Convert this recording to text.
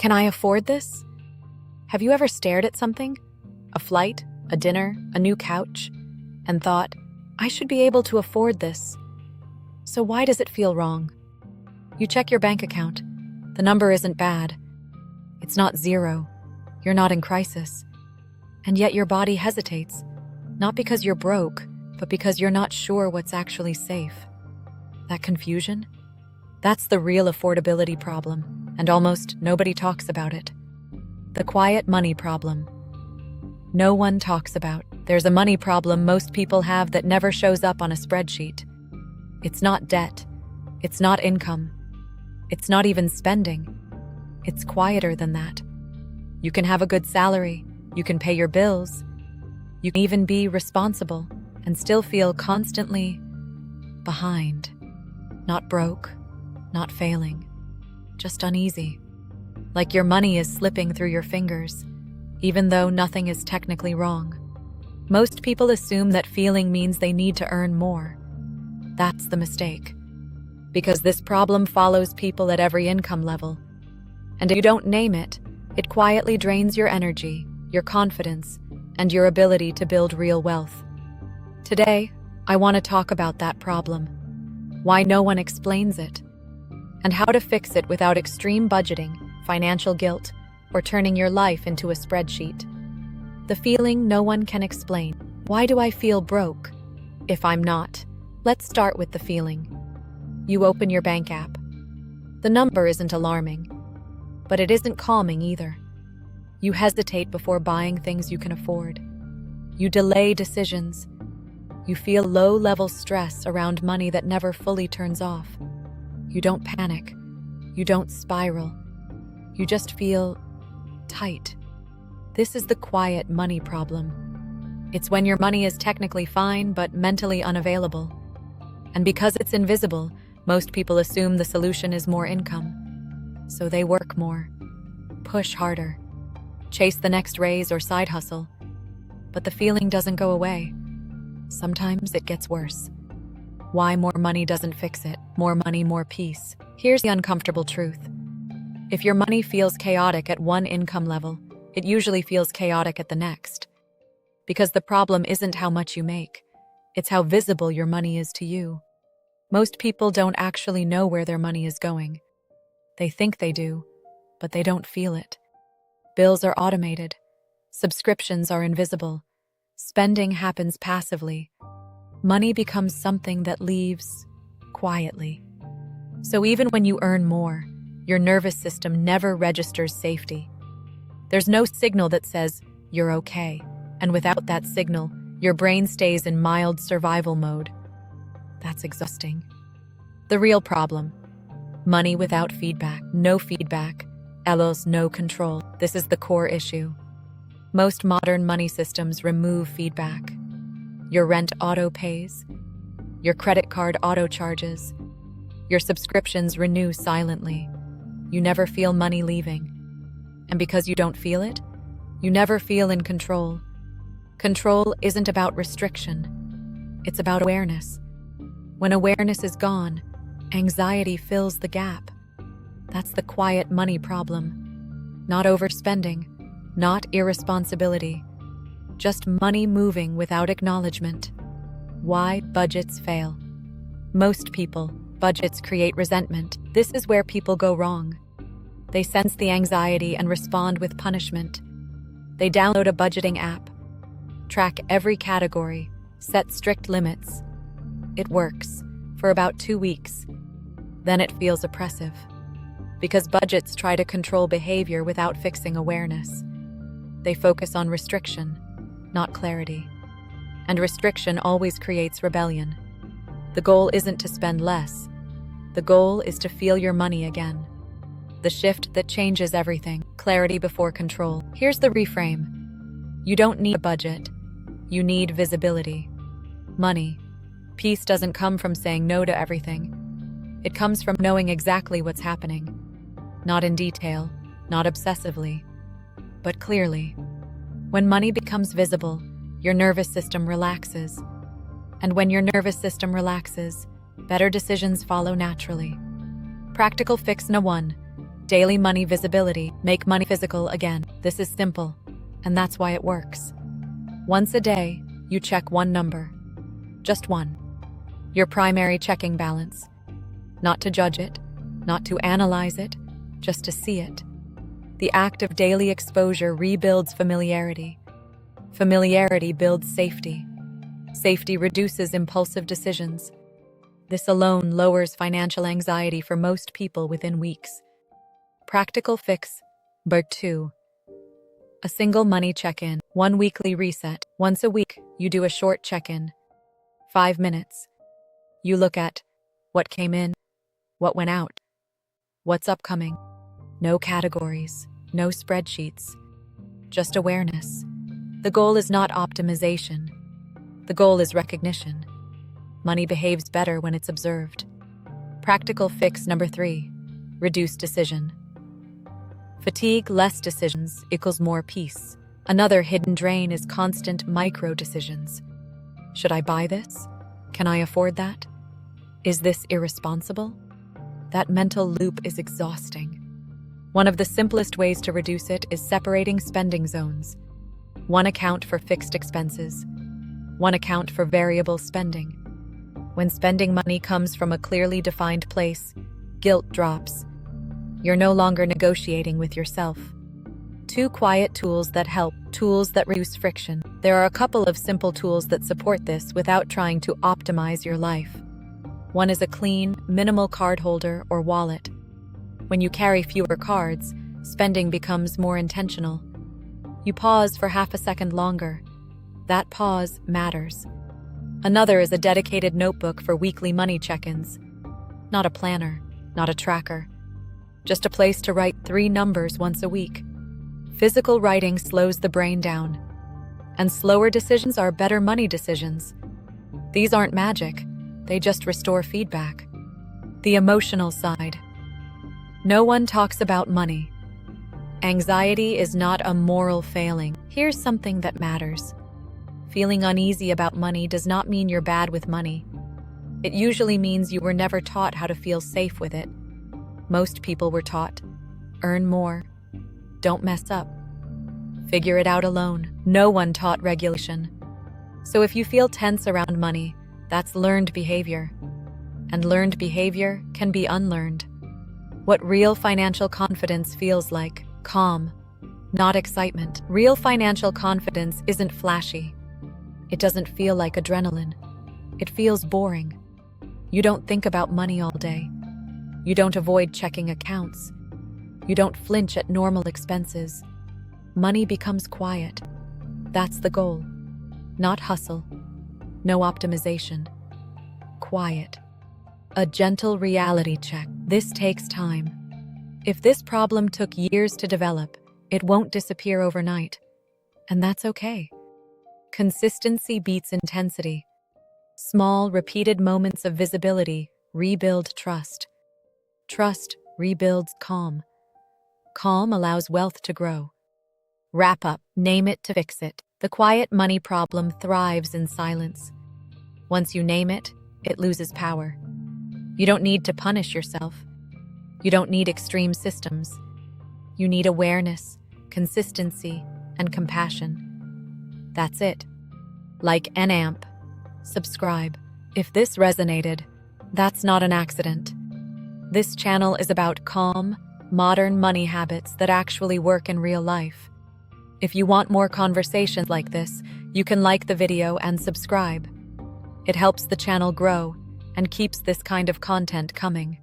Can I afford this? Have you ever stared at something? A flight, a dinner, a new couch, and thought, I should be able to afford this. So why does it feel wrong? You check your bank account. The number isn't bad. It's not zero. You're not in crisis. And yet your body hesitates, not because you're broke, but because you're not sure what's actually safe. That confusion? That's the real affordability problem, and almost nobody talks about it. The quiet money problem. No one talks about. There's a money problem most people have that never shows up on a spreadsheet. It's not debt. It's not income. It's not even spending. It's quieter than that. You can have a good salary. You can pay your bills. You can even be responsible and still feel constantly behind. Not broke, not failing, just uneasy. Like your money is slipping through your fingers, even though nothing is technically wrong. Most people assume that feeling means they need to earn more. That's the mistake. Because this problem follows people at every income level. And if you don't name it, it quietly drains your energy, your confidence, and your ability to build real wealth. Today, I want to talk about that problem, why no one explains it, and how to fix it without extreme budgeting, financial guilt, or turning your life into a spreadsheet. The feeling no one can explain. Why do I feel broke if I'm not? Let's start with the feeling. You open your bank app. The number isn't alarming, but it isn't calming either. You hesitate before buying things you can afford. You delay decisions. You feel low-level stress around money that never fully turns off. You don't panic. You don't spiral. You just feel tight. This is the quiet money problem. It's when your money is technically fine but mentally unavailable. And because it's invisible, most people assume the solution is more income. So they work more, push harder, chase the next raise or side hustle. But the feeling doesn't go away. Sometimes it gets worse. Why more money doesn't fix it. More money, more peace. Here's the uncomfortable truth. If your money feels chaotic at one income level, it usually feels chaotic at the next. Because the problem isn't how much you make. It's how visible your money is to you. Most people don't actually know where their money is going. They think they do, but they don't feel it. Bills are automated. Subscriptions are invisible. Spending happens passively. Money becomes something that leaves quietly. So even when you earn more, your nervous system never registers safety. There's no signal that says, you're okay. And without that signal, your brain stays in mild survival mode. That's exhausting. The real problem: money without feedback. No feedback, else no control. This is the core issue. Most modern money systems remove feedback. Your rent auto-pays. Your credit card auto-charges. Your subscriptions renew silently. You never feel money leaving. And because you don't feel it, you never feel in control. Control isn't about restriction. It's about awareness. When awareness is gone, anxiety fills the gap. That's the quiet money problem. Not overspending, not irresponsibility, just money moving without acknowledgement. Why budgets fail? Most people, budgets create resentment. This is where people go wrong. They sense the anxiety and respond with punishment. They download a budgeting app, track every category, set strict limits. It works for about 2 weeks. Then it feels oppressive. Because budgets try to control behavior without fixing awareness. They focus on restriction, not clarity. And restriction always creates rebellion. The goal isn't to spend less. The goal is to feel your money again. The shift that changes everything. Clarity before control. Here's the reframe. You don't need a budget. You need visibility. Money. Peace doesn't come from saying no to everything. It comes from knowing exactly what's happening. Not in detail, not obsessively, but clearly. When money becomes visible, your nervous system relaxes. And when your nervous system relaxes, better decisions follow naturally. Practical fix No. 1. Daily money visibility. Make money physical again. This is simple, and that's why it works. Once a day, you check one number. Just one. Your primary checking balance. Not to judge it, not to analyze it, just to see it. The act of daily exposure rebuilds familiarity. Familiarity builds safety. Safety reduces impulsive decisions. This alone lowers financial anxiety for most people within weeks. Practical fix. Number 2. A single money check-in. One weekly reset. Once a week, you do a short check-in. 5 minutes. You look at what came in, what went out, what's upcoming. No categories, no spreadsheets, just awareness. The goal is not optimization. The goal is recognition. Money behaves better when it's observed. Practical fix number 3. Reduce decision. Fatigue, less decisions equals more peace. Another hidden drain is constant micro-decisions. Should I buy this? Can I afford that? Is this irresponsible? That mental loop is exhausting. One of the simplest ways to reduce it is separating spending zones. One account for fixed expenses. One account for variable spending. When spending money comes from a clearly defined place, guilt drops. You're no longer negotiating with yourself. 2 quiet tools that help, tools that reduce friction. There are a couple of simple tools that support this without trying to optimize your life. One is a clean, minimal card holder or wallet. When you carry fewer cards, spending becomes more intentional. You pause for half a second longer. That pause matters. Another is a dedicated notebook for weekly money check-ins. Not a planner, not a tracker. Just a place to write 3 numbers once a week. Physical writing slows the brain down. And slower decisions are better money decisions. These aren't magic. They just restore feedback. The emotional side. No one talks about money. Anxiety is not a moral failing. Here's something that matters. Feeling uneasy about money does not mean you're bad with money. It usually means you were never taught how to feel safe with it. Most people were taught, earn more, don't mess up, figure it out alone. No one taught regulation. So if you feel tense around money, that's learned behavior. And learned behavior can be unlearned. What real financial confidence feels like: calm, not excitement. Real financial confidence isn't flashy. It doesn't feel like adrenaline. It feels boring. You don't think about money all day. You don't avoid checking accounts. You don't flinch at normal expenses. Money becomes quiet. That's the goal. Not hustle. No optimization. Quiet. A gentle reality check. This takes time. If this problem took years to develop, it won't disappear overnight. And that's okay. Consistency beats intensity. Small, repeated moments of visibility rebuild trust. Trust rebuilds calm. Calm allows wealth to grow. Wrap up. Name it to fix it. The quiet money problem thrives in silence. Once you name it, it loses power. You don't need to punish yourself. You don't need extreme systems. You need awareness, consistency, and compassion. That's it. Like an amp. Subscribe. If this resonated, that's not an accident. This channel is about calm, modern money habits that actually work in real life. If you want more conversations like this, you can like the video and subscribe. It helps the channel grow and keeps this kind of content coming.